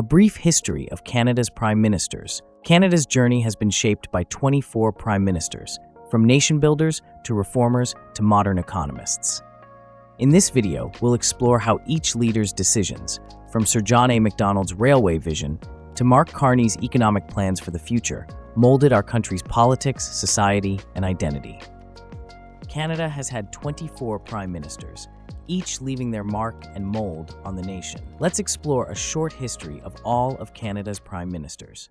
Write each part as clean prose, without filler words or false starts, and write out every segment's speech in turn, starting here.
A brief history of Canada's prime ministers. Canada's journey has been shaped by 24 prime ministers, from nation builders to reformers to modern economists. In this video, we'll explore how each leader's decisions, from Sir John A Macdonald's railway vision to Mark Carney's economic plans for the future, molded our country's politics, society, and identity. Canada has had 24 prime ministers, each leaving their mark and mold on the nation. Let's explore a short history of all of Canada's prime ministers.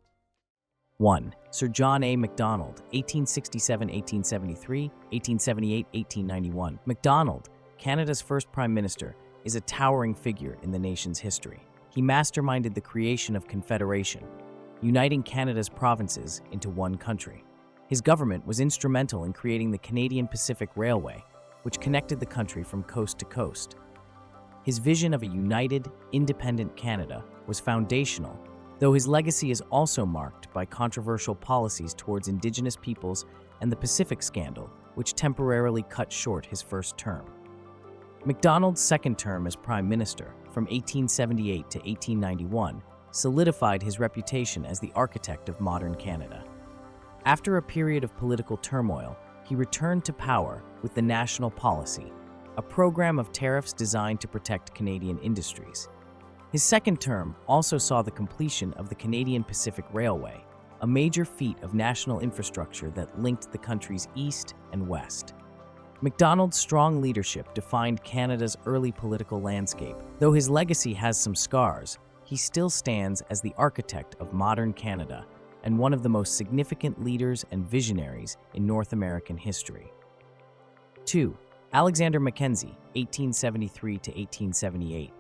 1. Sir John A Macdonald, 1867-1873, 1878-1891. Macdonald, Canada's first prime minister, is a towering figure in the nation's history. He masterminded the creation of Confederation, uniting Canada's provinces into one country. His government was instrumental in creating the Canadian Pacific Railway, which connected the country from coast to coast. His vision of a united, independent Canada was foundational, though his legacy is also marked by controversial policies towards Indigenous peoples and the Pacific Scandal, which temporarily cut short his first term. Macdonald's second term as Prime Minister, from 1878 to 1891, solidified his reputation as the architect of modern Canada. After a period of political turmoil, he returned to power with the National Policy, a program of tariffs designed to protect Canadian industries. His second term also saw the completion of the Canadian Pacific Railway, a major feat of national infrastructure that linked the country's east and west. Macdonald's strong leadership defined Canada's early political landscape. Though his legacy has some scars, he still stands as the architect of modern Canada and one of the most significant leaders and visionaries in North American history. 2. Alexander Mckenzie, 1873 to 1878.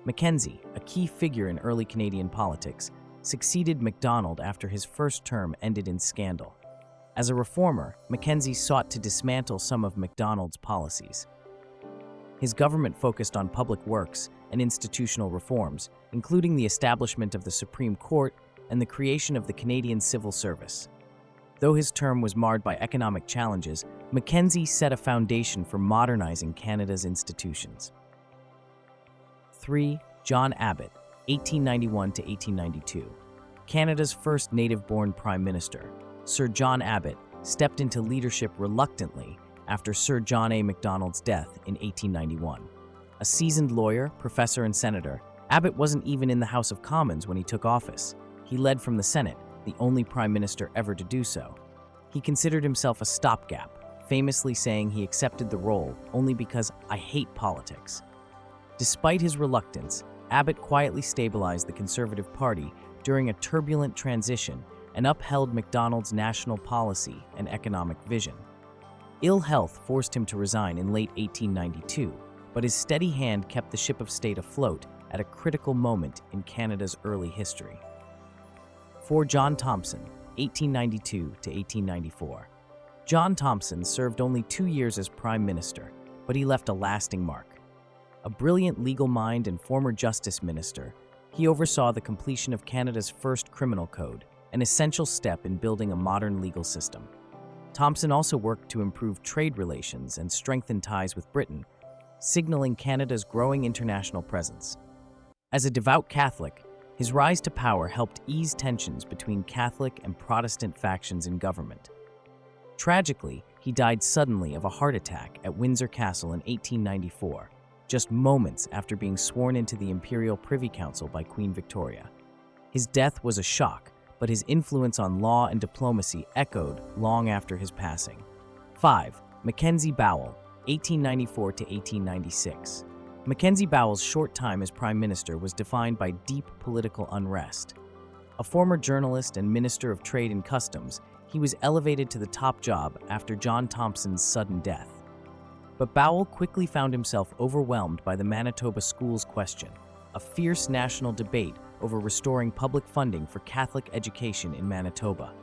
Mckenzie, a key figure in early Canadian politics, succeeded Macdonald after his first term ended in scandal. As a reformer, Mckenzie sought to dismantle some of Macdonald's policies. His government focused on public works and institutional reforms, including the establishment of the Supreme Court and the creation of the Canadian Civil Service. Though his term was marred by economic challenges, Mckenzie set a foundation for modernizing Canada's institutions. 3. John Abbott, 1891 to 1892. Canada's first native-born prime minister, Sir John Abbott, stepped into leadership reluctantly after Sir John A Macdonald's death in 1891. A seasoned lawyer, professor, and senator, Abbott wasn't even in the House of Commons when he took office. He led from the Senate, the only prime minister ever to do so. He considered himself a stopgap, famously saying he accepted the role only because "I hate politics." Despite his reluctance, Abbott quietly stabilized the Conservative Party during a turbulent transition and upheld Macdonald's national policy and economic vision. Ill health forced him to resign in late 1892, but his steady hand kept the ship of state afloat at a critical moment in Canada's early history. 4. John Thompson, 1892 to 1894. John Thompson served only 2 years as Prime Minister, but he left a lasting mark. A brilliant legal mind and former Justice Minister, he oversaw the completion of Canada's first criminal code, an essential step in building a modern legal system. Thompson also worked to improve trade relations and strengthen ties with Britain, signaling Canada's growing international presence. As a devout Catholic, his rise to power helped ease tensions between Catholic and Protestant factions in government. Tragically, he died suddenly of a heart attack at Windsor Castle in 1894, just moments after being sworn into the Imperial Privy Council by Queen Victoria. His death was a shock, but his influence on law and diplomacy echoed long after his passing. 5. Mckenzie Bow, 1894 to 1896. Mckenzie Bow's short time as Prime Minister was defined by deep political unrest. A former journalist and Minister of Trade and Customs, he was elevated to the top job after John Thompson's sudden death. But Bow quickly found himself overwhelmed by the Manitoba Schools question, a fierce national debate over restoring public funding for Catholic education in Manitoba.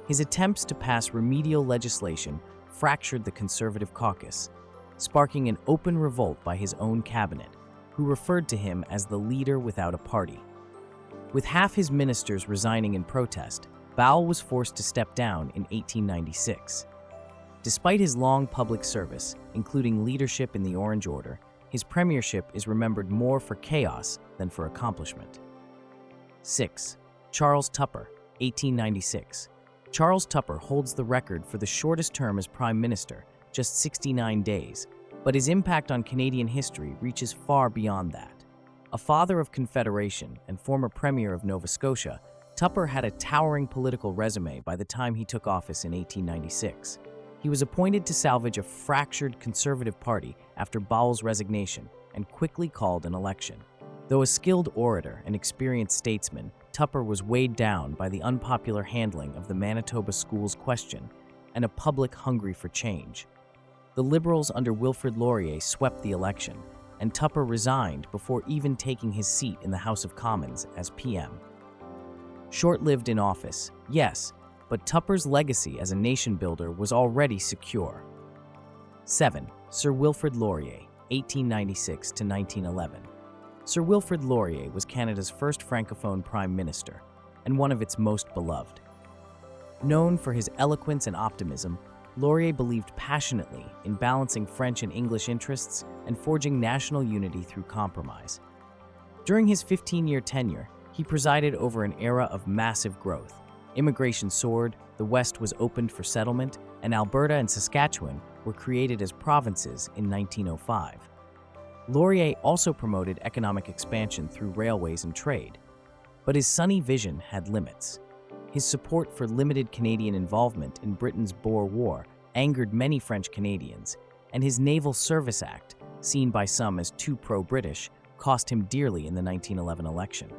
His attempts to pass remedial legislation fractured the Conservative caucus, sparking an open revolt by his own cabinet, who referred to him as the leader without a party. With half his ministers resigning in protest, Bow was forced to step down in 1896. Despite his long public service, including leadership in the Orange Order, his premiership is remembered more for chaos than for accomplishment. 6. Charles Tupper, 1896. Charles Tupper holds the record for the shortest term as Prime Minister, just 69 days, but his impact on Canadian history reaches far beyond that. A father of Confederation and former Premier of Nova Scotia, Tupper had a towering political resume by the time he took office in 1896. He was appointed to salvage a fractured Conservative Party after Bowell's resignation and quickly called an election. Though a skilled orator and experienced statesman, Tupper was weighed down by the unpopular handling of the Manitoba schools question and a public hungry for change. The Liberals under Wilfrid Laurier swept the election, and Tupper resigned before even taking his seat in the House of Commons as PM. Short-lived in office, yes, but Tupper's legacy as a nation builder was already secure. 7. Sir Wilfrid Laurier, 1896 to 1911. Sir Wilfrid Laurier was Canada's first Francophone Prime Minister, and one of its most beloved. Known for his eloquence and optimism, Laurier believed passionately in balancing French and English interests and forging national unity through compromise. During his 15-year tenure, he presided over an era of massive growth. Immigration soared, the West was opened for settlement, and Alberta and Saskatchewan were created as provinces in 1905. Laurier also promoted economic expansion through railways and trade. But his sunny vision had limits. His support for limited Canadian involvement in Britain's Boer War angered many French Canadians, and his Naval Service Act, seen by some as too pro-British, cost him dearly in the 1911 election.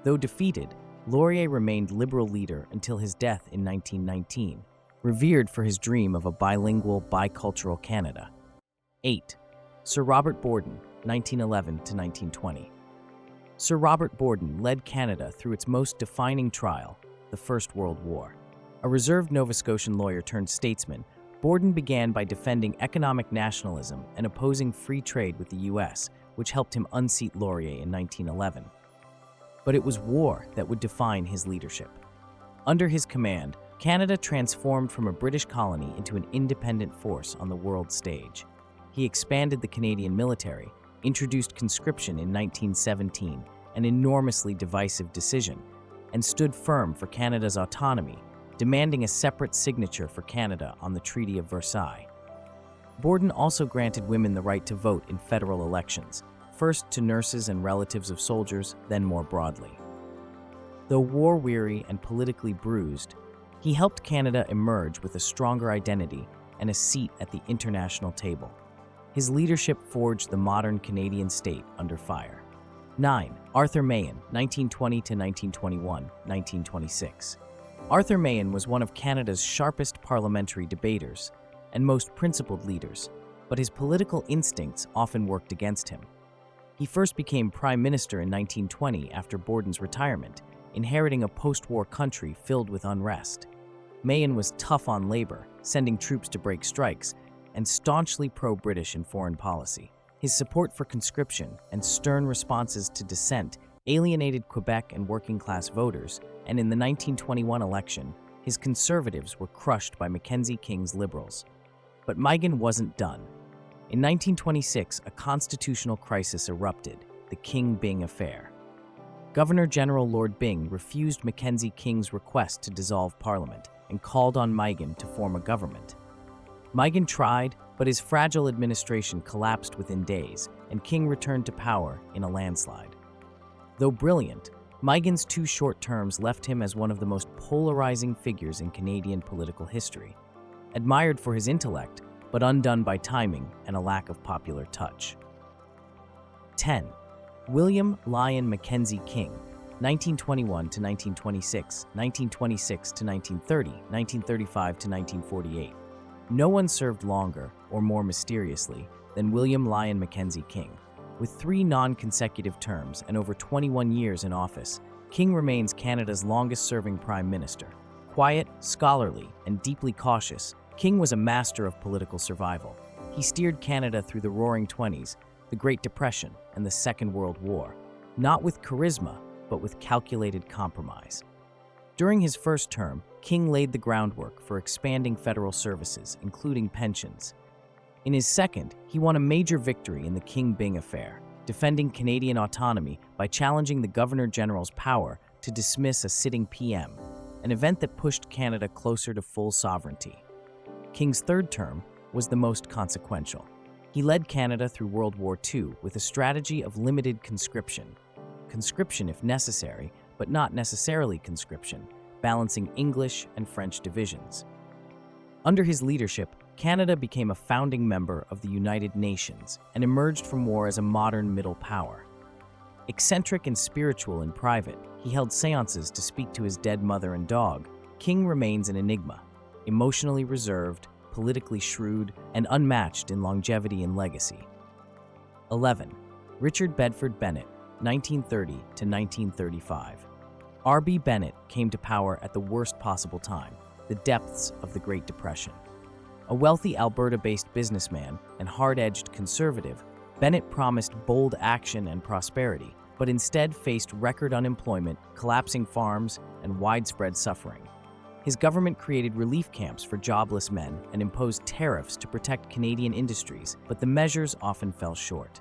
Though defeated, Laurier remained Liberal leader until his death in 1919, revered for his dream of a bilingual, bicultural Canada. 8. Sir Robert Bordon, 1911 to 1920. Sir Robert Bordon led Canada through its most defining trial, the First World War. A reserved Nova Scotian lawyer turned statesman, Bordon began by defending economic nationalism and opposing free trade with the U.S., which helped him unseat Laurier in 1911. But it was war that would define his leadership. Under his command, Canada transformed from a British colony into an independent force on the world stage. He expanded the Canadian military, introduced conscription in 1917, an enormously divisive decision, and stood firm for Canada's autonomy, demanding a separate signature for Canada on the Treaty of Versailles. Bordon also granted women the right to vote in federal elections, first to nurses and relatives of soldiers, then more broadly. Though war-weary and politically bruised, he helped Canada emerge with a stronger identity and a seat at the international table. His leadership forged the modern Canadian state under fire. 9. Arthur Mayan, 1920 to 1921, 1926. Arthur Mayan was one of Canada's sharpest parliamentary debaters and most principled leaders, but his political instincts often worked against him. He first became Prime Minister in 1920 after Bordon's retirement, inheriting a post-war country filled with unrest. Mayan was tough on labor, sending troops to break strikes, and staunchly pro-British in foreign policy. His support for conscription and stern responses to dissent alienated Quebec and working-class voters, and in the 1921 election, his Conservatives were crushed by Mackenzie King's Liberals. But Mayan wasn't done. In 1926, a constitutional crisis erupted, the King-Byng affair. Governor-General Lord Byng refused Mackenzie King's request to dissolve Parliament and called on Mayan to form a government. Mayan tried, but his fragile administration collapsed within days, and King returned to power in a landslide. Though brilliant, Mayan's 2 short terms left him as one of the most polarizing figures in Canadian political history, admired for his intellect, but undone by timing and a lack of popular touch. 10. William Lyon Mackenzie King, 1921 to 1926, 1926 to 1930, 1935 to 1948. No one served longer or more mysteriously than William Lyon Mackenzie King. With 3 non-consecutive terms and over 21 years in office, King remains Canada's longest-serving Prime Minister. Quiet, scholarly, and deeply cautious, King was a master of political survival. He steered Canada through the Roaring Twenties, the Great Depression, and the Second World War, not with charisma, but with calculated compromise. During his first term, King laid the groundwork for expanding federal services, including pensions. In his second, he won a major victory in the King-Byng affair, defending Canadian autonomy by challenging the Governor-General's power to dismiss a sitting PM, an event that pushed Canada closer to full sovereignty. King's third term was the most consequential. He led Canada through World War II with a strategy of limited conscription. Conscription if necessary, but not necessarily conscription, balancing English and French divisions. Under his leadership, Canada became a founding member of the United Nations and emerged from war as a modern middle power. Eccentric and spiritual in private, he held seances to speak to his dead mother and dog. King remains an enigma, emotionally reserved, politically shrewd, and unmatched in longevity and legacy. 11. Richard Bedford Bennett, 1930 to 1935. R.B. Bennett came to power at the worst possible time, the depths of the Great Depression. A wealthy Alberta-based businessman and hard-edged conservative, Bennett promised bold action and prosperity, but instead faced record unemployment, collapsing farms, and widespread suffering. His government created relief camps for jobless men and imposed tariffs to protect Canadian industries, but the measures often fell short.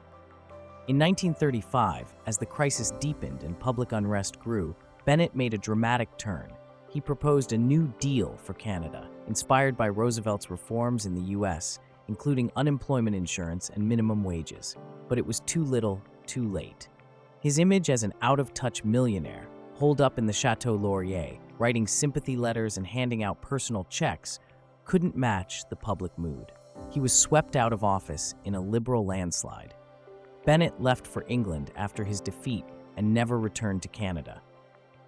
In 1935, as the crisis deepened and public unrest grew, Bennett made a dramatic turn. He proposed a New Deal for Canada, inspired by Roosevelt's reforms in the U.S., including unemployment insurance and minimum wages. But it was too little, too late. His image as an out-of-touch millionaire, holed up in the Chateau Laurier, writing sympathy letters and handing out personal checks, couldn't match the public mood. He was swept out of office in a Liberal landslide. Bennett left for England after his defeat and never returned to Canada.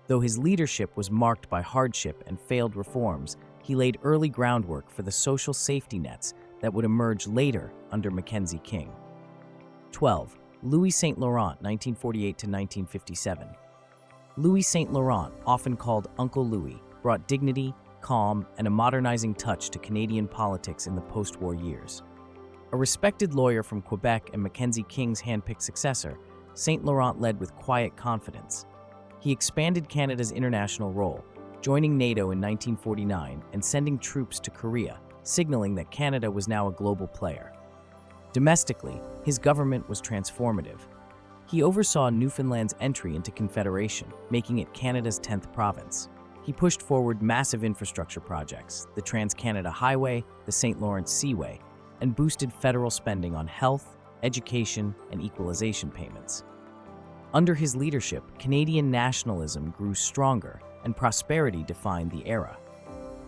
Though his leadership was marked by hardship and failed reforms, he laid early groundwork for the social safety nets that would emerge later under Mackenzie King. 12. Louis St Laurent, 1948 to 1957. Louis St Laurent, often called Uncle Louis, brought dignity, calm, and a modernizing touch to Canadian politics in the post-war years. A respected lawyer from Quebec and Mackenzie King's handpicked successor, St Laurent led with quiet confidence. He expanded Canada's international role, joining NATO in 1949 and sending troops to Korea, signaling that Canada was now a global player. Domestically, his government was transformative. He oversaw Newfoundland's entry into Confederation, making it Canada's 10th province. He pushed forward massive infrastructure projects, the Trans-Canada Highway, the St. Lawrence Seaway, and boosted federal spending on health, education, and equalization payments. Under his leadership, Canadian nationalism grew stronger and prosperity defined the era.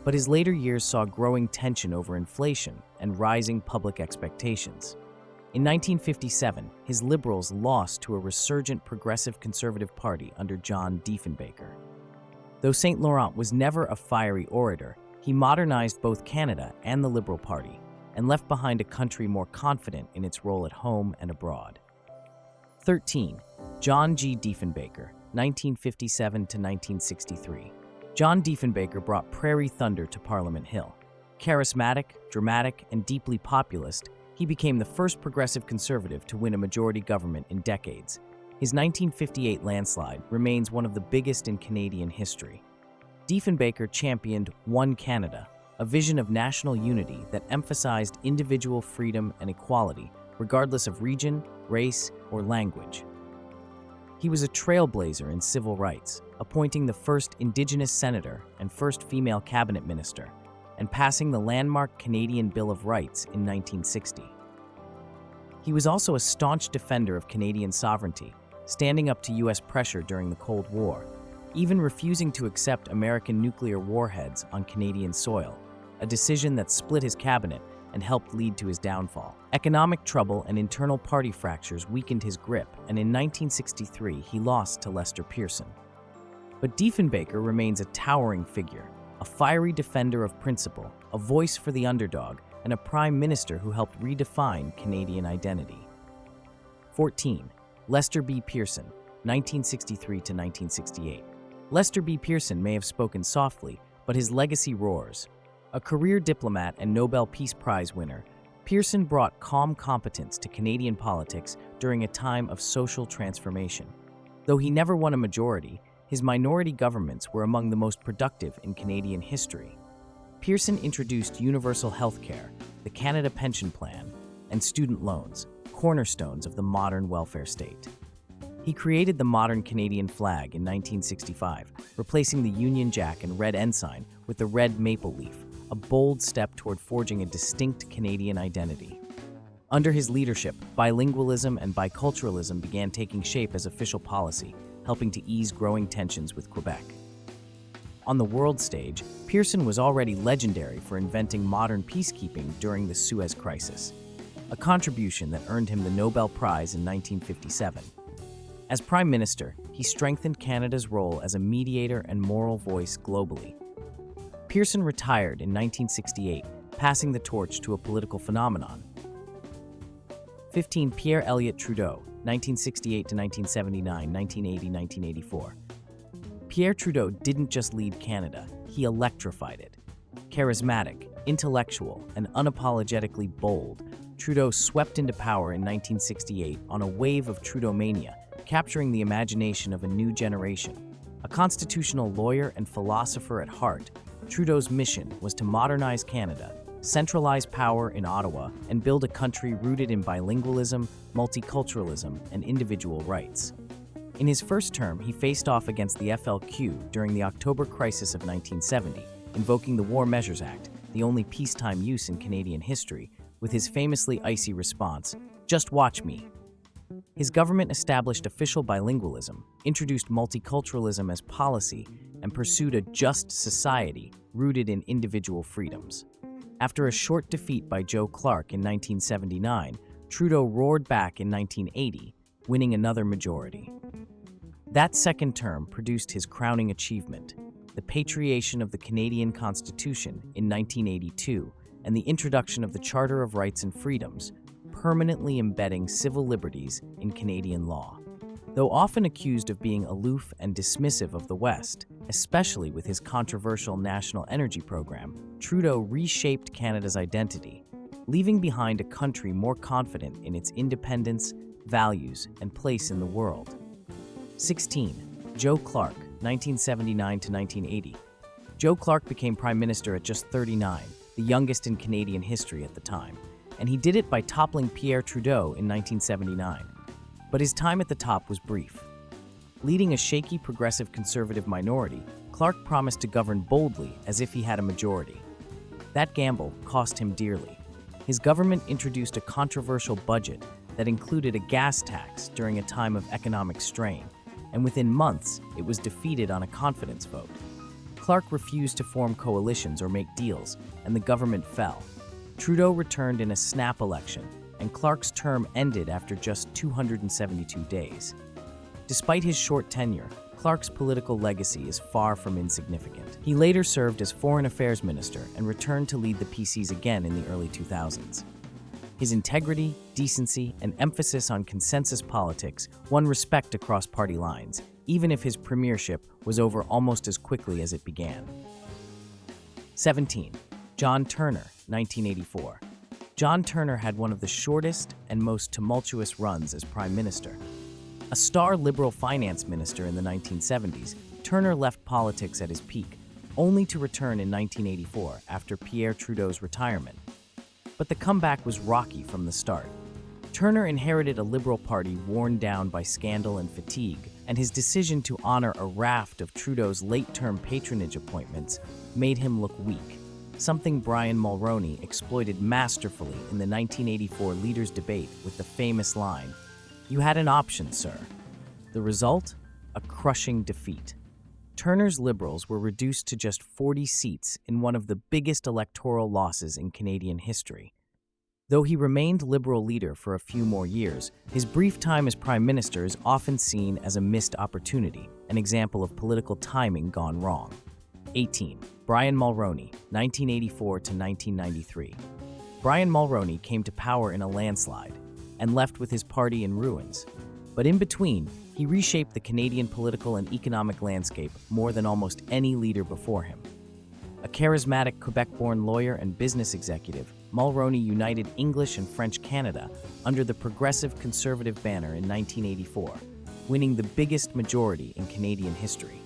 But his later years saw growing tension over inflation and rising public expectations. In 1957, his Liberals lost to a resurgent progressive conservative party under John Defenbaker. Though St. Laurent was never a fiery orator, he modernized both Canada and the Liberal Party and left behind a country more confident in its role at home and abroad. 13. John G. Defenbaker, 1957 to 1963. John Defenbaker brought Prairie Thunder to Parliament Hill. Charismatic, dramatic, and deeply populist, he became the first progressive conservative to win a majority government in decades. His 1958 landslide remains one of the biggest in Canadian history. Defenbaker championed One Canada, a vision of national unity that emphasized individual freedom and equality, regardless of region, race, or language. He was a trailblazer in civil rights, appointing the first Indigenous senator and first female cabinet minister, and passing the landmark Canadian Bill of Rights in 1960. He was also a staunch defender of Canadian sovereignty, standing up to U.S. pressure during the Cold War, even refusing to accept American nuclear warheads on Canadian soil, a decision that split his cabinet and helped lead to his downfall. Economic trouble and internal party fractures weakened his grip, and in 1963 he lost to Lester Pearson. But Defenbaker remains a towering figure, a fiery defender of principle, a voice for the underdog, and a prime minister who helped redefine Canadian identity. 14. Lester B. Pearson, 1963 to 1968. Lester B. Pearson may have spoken softly, but his legacy roars. A career diplomat and Nobel Peace Prize winner, Pearson brought calm competence to Canadian politics during a time of social transformation. Though he never won a majority, his minority governments were among the most productive in Canadian history. Pearson introduced universal health care, the Canada Pension Plan, and student loans, cornerstones of the modern welfare state. He created the modern Canadian flag in 1965, replacing the Union Jack and red ensign with the red maple leaf, a bold step toward forging a distinct Canadian identity. Under his leadership, bilingualism and biculturalism began taking shape as official policy, helping to ease growing tensions with Quebec. On the world stage, Pearson was already legendary for inventing modern peacekeeping during the Suez Crisis, a contribution that earned him the Nobel Prize in 1957. As Prime Minister, he strengthened Canada's role as a mediator and moral voice globally. Pearson retired in 1968, passing the torch to a political phenomenon. 15. Pierre Elliot Trudeau, 1968 to 1979, 1980, 1984. Pierre Trudeau didn't just lead Canada, he electrified it. Charismatic, intellectual, and unapologetically bold, Trudeau swept into power in 1968 on a wave of Trudeau-mania, capturing the imagination of a new generation. A constitutional lawyer and philosopher at heart, Trudeau's mission was to modernize Canada, centralize power in Ottawa, and build a country rooted in bilingualism, multiculturalism, and individual rights. In his first term, he faced off against the FLQ during the October Crisis of 1970, invoking the War Measures Act, the only peacetime use in Canadian history, with his famously icy response, "Just watch me." His government established official bilingualism, introduced multiculturalism as policy, and pursued a just society rooted in individual freedoms. After a short defeat by Joe Clark in 1979, Trudeau roared back in 1980, winning another majority. That second term produced his crowning achievement, the patriation of the Canadian Constitution in 1982 and the introduction of the Charter of Rights and Freedoms, permanently embedding civil liberties in Canadian law. Though often accused of being aloof and dismissive of the West, especially with his controversial national energy program, Trudeau reshaped Canada's identity, leaving behind a country more confident in its independence, values, and place in the world. 16. Joe Clark, 1979 to 1980. Joe Clark became Prime Minister at just 39, the youngest in Canadian history at the time, and he did it by toppling Pierre Trudeau in 1979. But his time at the top was brief. Leading a shaky progressive conservative minority, Clark promised to govern boldly as if he had a majority. That gamble cost him dearly. His government introduced a controversial budget that included a gas tax during a time of economic strain, and within months, it was defeated on a confidence vote. Clark refused to form coalitions or make deals, and the government fell. Trudeau returned in a snap election, and Clark's term ended after just 272 days. Despite his short tenure, Clark's political legacy is far from insignificant. He later served as Foreign Affairs Minister and returned to lead the PCs again in the early 2000s. His integrity, decency, and emphasis on consensus politics won respect across party lines, even if his premiership was over almost as quickly as it began. 17. John Turner, 1984. John Turner had one of the shortest and most tumultuous runs as Prime Minister. A star Liberal finance minister in the 1970s, Turner left politics at his peak, only to return in 1984 after Pierre Trudeau's retirement. But the comeback was rocky from the start. Turner inherited a Liberal Party worn down by scandal and fatigue, and his decision to honor a raft of Trudeau's late-term patronage appointments made him look weak, something Brian Mulroney exploited masterfully in the 1984 leaders' debate with the famous line, "You had an option, sir." The result? A crushing defeat. Turner's Liberals were reduced to just 40 seats in one of the biggest electoral losses in Canadian history. Though he remained Liberal leader for a few more years, his brief time as Prime Minister is often seen as a missed opportunity, an example of political timing gone wrong. 18. Brian Mulroney, 1984 to 1993. Brian Mulroney came to power in a landslide and left with his party in ruins. But in between, he reshaped the Canadian political and economic landscape more than almost any leader before him. A charismatic Quebec-born lawyer and business executive, Mulroney united English and French Canada under the Progressive Conservative banner in 1984, winning the biggest majority in Canadian history.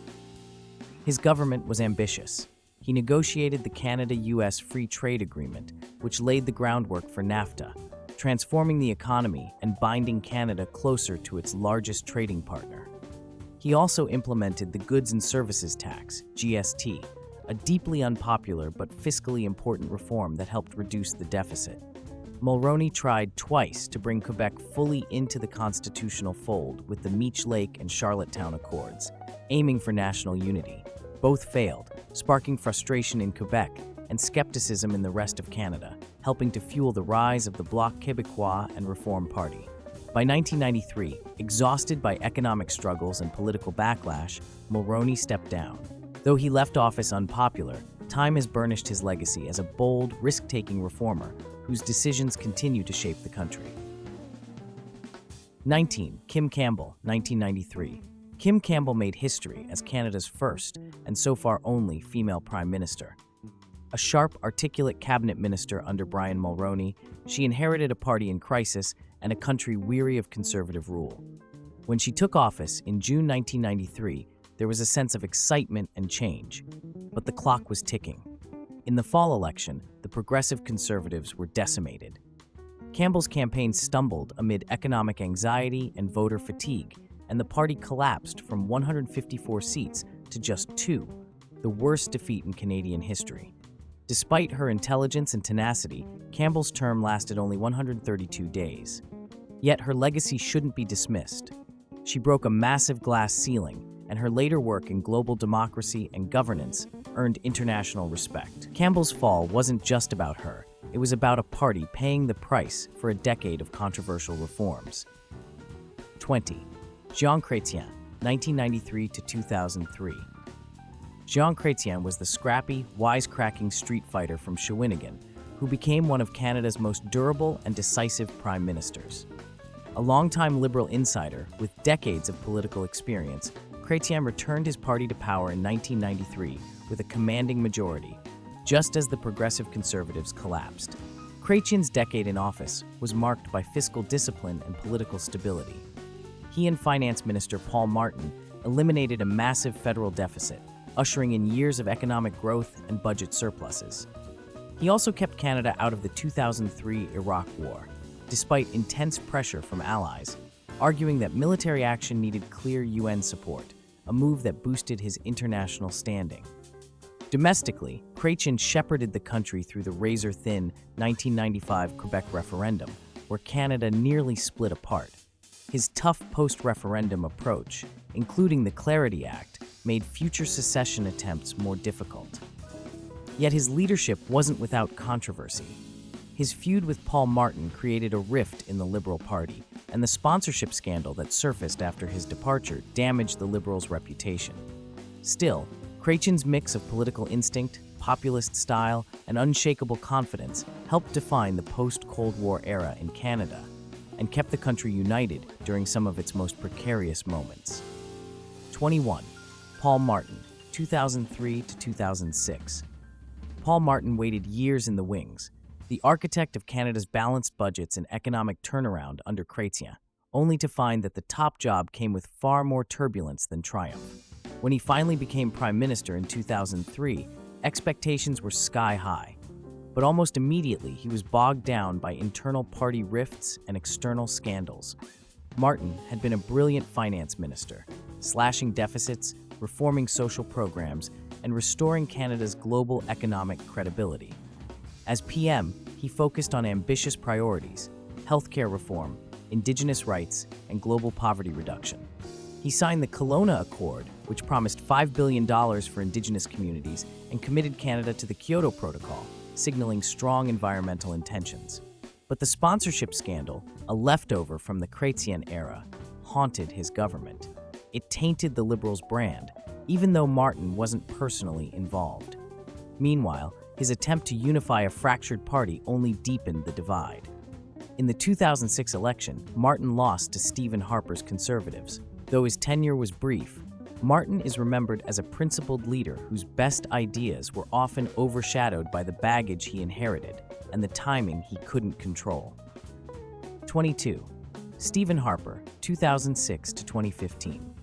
His government was ambitious. He negotiated the Canada-US Free Trade Agreement, which laid the groundwork for NAFTA. transforming the economy and binding Canada closer to its largest trading partner. He also implemented the Goods and Services Tax, GST, a deeply unpopular but fiscally important reform that helped reduce the deficit. Molrron tried twice to bring Quebec fully into the constitutional fold with the Meech Lake and Charlottetown Accords, aiming for national unity. Both failed, sparking frustration in Quebec and skepticism in the rest of Canada, helping to fuel the rise of the Bloc Québécois and Reform Party. By 1993, exhausted by economic struggles and political backlash, Molrron stepped down. Though he left office unpopular, time has burnished his legacy as a bold, risk-taking reformer whose decisions continue to shape the country. 19. Kim Campbell, 1993. Kim Campbell made history as Canada's first, and so far only, female Prime Minister. A sharp, articulate cabinet minister under Brian Mulroney, she inherited a party in crisis and a country weary of conservative rule. When she took office in June 1993, there was a sense of excitement and change, but the clock was ticking. In the fall election, the Progressive Conservatives were decimated. Campbell's campaign stumbled amid economic anxiety and voter fatigue, and the party collapsed from 154 seats to just 2, the worst defeat in Canadian history. Despite her intelligence and tenacity, Campbell's term lasted only 132 days. Yet her legacy shouldn't be dismissed. She broke a massive glass ceiling, and her later work in global democracy and governance earned international respect. Campbell's fall wasn't just about her. It was about a party paying the price for a decade of controversial reforms. 20. Jean Chretien, 1993 to 2003. Jean Chretien was the scrappy, wisecracking street fighter from Shawinigan, who became one of Canada's most durable and decisive prime ministers. A longtime Liberal insider with decades of political experience, Chretien returned his party to power in 1993 with a commanding majority, just as the Progressive Conservatives collapsed. Chretien's decade in office was marked by fiscal discipline and political stability. He and Finance Minister Paul Martin eliminated a massive federal deficit, ushering in years of economic growth and budget surpluses. He also kept Canada out of the 2003 Iraq War, despite intense pressure from allies, arguing that military action needed clear UN support, a move that boosted his international standing. Domestically, Chretien shepherded the country through the razor-thin 1995 Quebec referendum, where Canada nearly split apart. His tough post-referendum approach, including the Clarity Act, made future secession attempts more difficult. Yet his leadership wasn't without controversy. His feud with Paul Martin created a rift in the Liberal Party, and the sponsorship scandal that surfaced after his departure damaged the Liberals' reputation. Still, Chretien's mix of political instinct, populist style, and unshakable confidence helped define the post-Cold War era in Canada and kept the country united during some of its most precarious moments. 21. Paul Martin, 2003 to 2006. Paul Martin waited years in the wings, the architect of Canada's balanced budgets and economic turnaround under Chretien, only to find that the top job came with far more turbulence than triumph. When he finally became Prime Minister in 2003, expectations were sky high. But almost immediately, he was bogged down by internal party rifts and external scandals. Martin had been a brilliant finance minister, slashing deficits, reforming social programs, and restoring Canada's global economic credibility. As PM, he focused on ambitious priorities: healthcare reform, Indigenous rights, and global poverty reduction. He signed the Kelowna Accord, which promised $5 billion for Indigenous communities and committed Canada to the Kyoto Protocol, signaling strong environmental intentions. But the sponsorship scandal, a leftover from the Chretien era, haunted his government. It tainted the Liberals' brand, even though Martin wasn't personally involved. Meanwhile, his attempt to unify a fractured party only deepened the divide. In the 2006 election, Martin lost to Stephen Harper's Conservatives. Though his tenure was brief, Martin is remembered as a principled leader whose best ideas were often overshadowed by the baggage he inherited and the timing he couldn't control. 22. Stephen Harper, 2006 to 2015.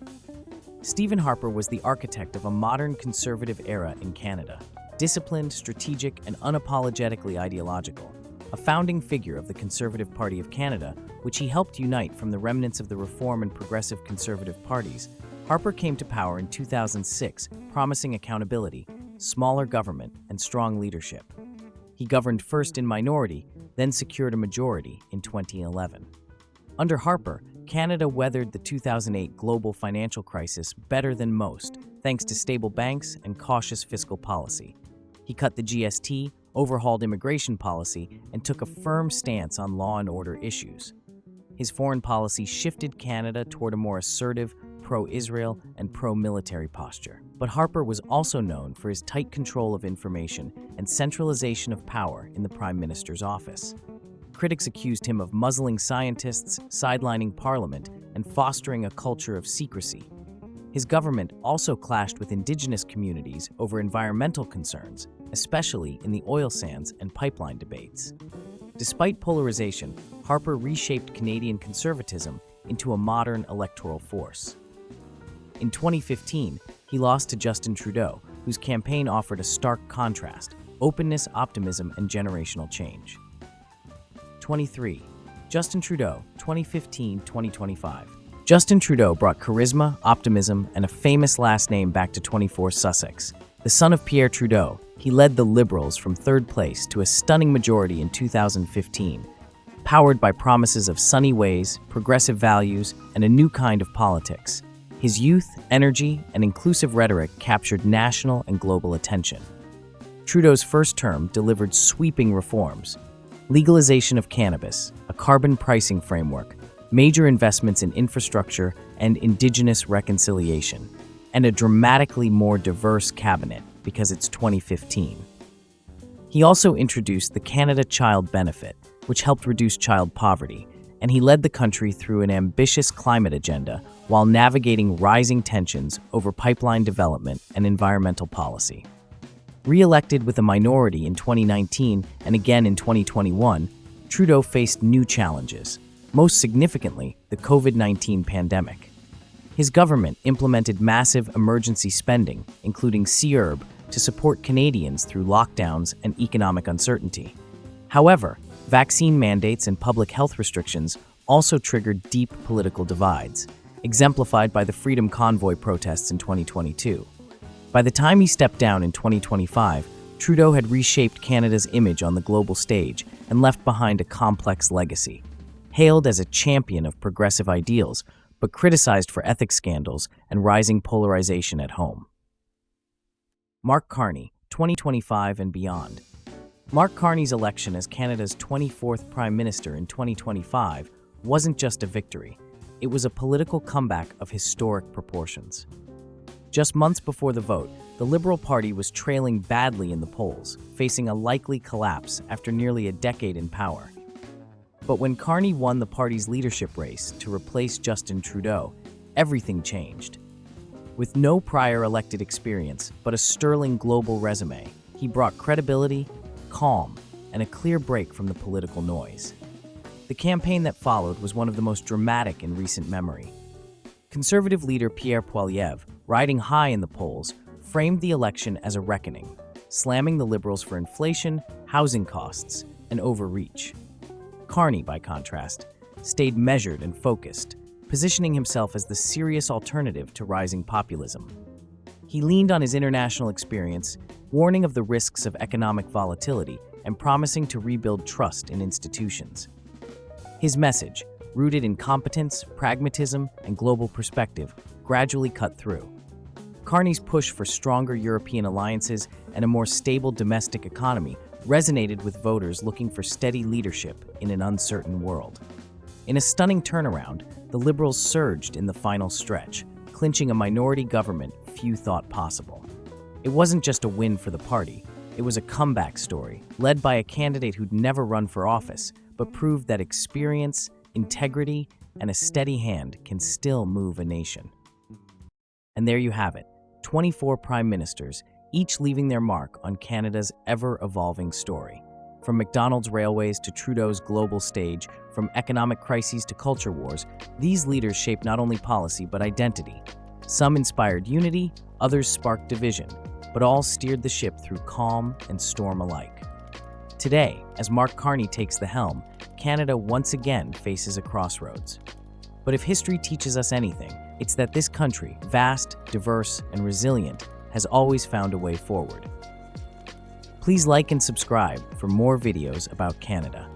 Stephen Harper was the architect of a modern conservative era in Canada. Disciplined, strategic, and unapologetically ideological, a founding figure of the Conservative Party of Canada, which he helped unite from the remnants of the Reform and Progressive Conservative parties. Harper came to power in 2006, promising accountability, smaller government, and strong leadership. He governed first in minority, then secured a majority in 2011. Under Harper, Canada weathered the 2008 global financial crisis better than most, thanks to stable banks and cautious fiscal policy. He cut the GST, overhauled immigration policy, and took a firm stance on law and order issues. His foreign policy shifted Canada toward a more assertive, pro-Israel and pro-military posture. But Harper was also known for his tight control of information and centralization of power in the Prime Minister's office. Critics accused him of muzzling scientists, sidelining Parliament, and fostering a culture of secrecy. His government also clashed with Indigenous communities over environmental concerns, especially in the oil sands and pipeline debates. Despite polarization, Harper reshaped Canadian conservatism into a modern electoral force. In 2015, he lost to Justin Trudeau, whose campaign offered a stark contrast: openness, optimism, and generational change. 23. Justin Trudeau, 2015-2025. Justin Trudeau brought charisma, optimism, and a famous last name back to 24 Sussex. The son of Pierre Trudeau, he led the Liberals from third place to a stunning majority in 2015, powered by promises of sunny ways, progressive values, and a new kind of politics. His youth, energy, and inclusive rhetoric captured national and global attention. Trudeau's first term delivered sweeping reforms: legalization of cannabis, a carbon pricing framework, major investments in infrastructure and Indigenous reconciliation, and a dramatically more diverse cabinet because it's 2015. He also introduced the Canada Child Benefit, which helped reduce child poverty, and he led the country through an ambitious climate agenda while navigating rising tensions over pipeline development and environmental policy. Re-elected with a minority in 2019 and again in 2021, Trudeau faced new challenges, most significantly the COVID-19 pandemic. His government implemented massive emergency spending, including CERB, to support Canadians through lockdowns and economic uncertainty. However, vaccine mandates and public health restrictions also triggered deep political divides, exemplified by the Freedom Convoy protests in 2022. By the time he stepped down in 2025, Trudeau had reshaped Canada's image on the global stage and left behind a complex legacy. Hailed as a champion of progressive ideals, but criticized for ethics scandals and rising polarization at home. Mark Carney, 2025 and beyond. Mark Carney's election as Canada's 24th Prime Minister in 2025 wasn't just a victory. It was a political comeback of historic proportions. Just months before the vote, the Liberal Party was trailing badly in the polls, facing a likely collapse after nearly a decade in power. But when Carney won the party's leadership race to replace Justin Trudeau, everything changed. With no prior elected experience, but a sterling global resume, he brought credibility, calm, and a clear break from the political noise. The campaign that followed was one of the most dramatic in recent memory. Conservative leader Pierre, riding high in the polls, framed the election as a reckoning, slamming the Liberals for inflation, housing costs, and overreach. Carney, by contrast, stayed measured and focused, positioning himself as the serious alternative to rising populism. He leaned on his international experience, warning of the risks of economic volatility and promising to rebuild trust in institutions. His message, rooted in competence, pragmatism, and global perspective, gradually cut through. Carney's push for stronger European alliances and a more stable domestic economy resonated with voters looking for steady leadership in an uncertain world. In a stunning turnaround, the Liberals surged in the final stretch, clinching a minority government few thought possible. It wasn't just a win for the party, it was a comeback story, led by a candidate who'd never run for office, but proved that experience, integrity, and a steady hand can still move a nation. And there you have it, 24 prime ministers, each leaving their mark on Canada's ever-evolving story. From Macdonald's railways to Trudeau's global stage, from economic crises to culture wars, these leaders shaped not only policy but identity. Some inspired unity, others sparked division, but all steered the ship through calm and storm alike. Today, as Mark Carney takes the helm, Canada once again faces a crossroads. But if history teaches us anything, it's that this country, vast, diverse, and resilient, has always found a way forward. Please like and subscribe for more videos about Canada.